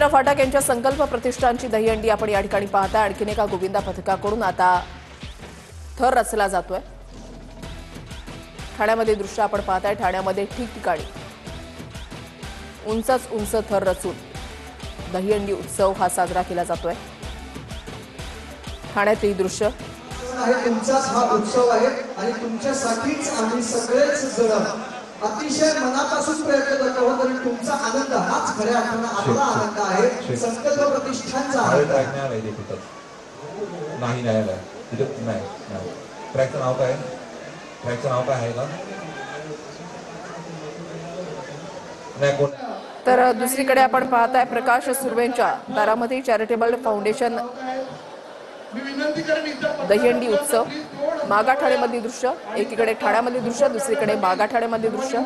सुरेंद्र फाटक यांच्या संकल्प प्रतिष्ठानची दहीहंडी आपण या ठिकाणी पाहताय। आणखीन एका गोविंदा पथकाकडून आता थर रचला जातोय। ठाण्यामध्ये दृश्य आपण पाहताय। ठाण्यामध्ये ठिकठिकाणी उंचच उंच थर रचून दहीहंडी उत्सव हा साजरा केला जातोय। ठाण्यातील दृश्य तुमचाच हा उत्सव आहे आणि तुमच्यासाठीच आम्ही सगळेच जण अतिशय मनापासून प्रयत्न करत आहोत आणि तुमचा आनंद हाच खऱ्या अर्थाने आपला आनंद आहे। संकल्प प्रतिष्ठानचा नाही ट्रॅकचं नाव काय आहे का नाही कोण। तर दुसरीकडे आपण पाहताय प्रकाश सुर्वेंच्या दारामध्ये चॅरिटेबल फाउंडेशन दहीहंडी उत्सव मागाठाण्यामध्ये दृश्य। एकीकडे ठाण्यामध्ये दृश्य, दुसरीकडे मागाठाण्यामध्ये दृश्य।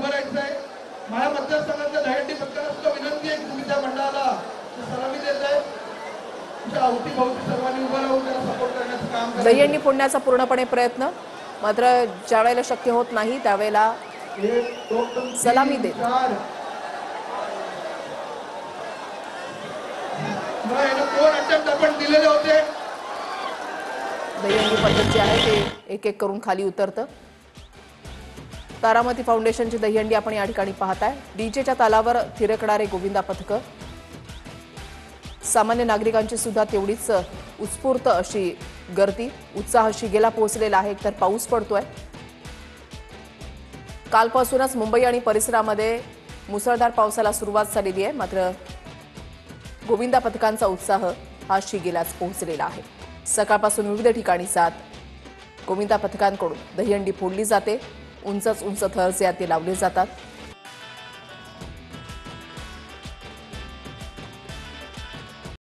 दहीहंडी फोडण्याचा पूर्णपणे प्रयत्न, मात्र ज्या वेळेला शक्य होत नाही त्यावेळेला सलामी देत दहीहंडी पद्धत जी आहे ते एक एक करून खाली उतरतं। तारामती फाउंडेशनची दहीहंडी आपण या ठिकाणी पाहताय। डीजेच्या तालावर थिरकणारे गोविंदा पथक, सामान्य नागरिकांची सुद्धा तेवढीच उत्स्फूर्त अशी गर्दी, उत्साह शिगेला पोहोचलेला आहे। तर पाऊस पडतोय। कालपासूनच मुंबई आणि परिसरामध्ये मुसळधार पावसाला सुरुवात झालेली आहे, मात्र गोविंदा पथकांचा उत्साह हा शिगेलाच पोहोचलेला आहे। सकाळपासून विविध ठिकाणी सात गोविंदा पथकांकडून दहीहंडी फोडली जाते। उंचच उंच थर जे ते लावले जातात।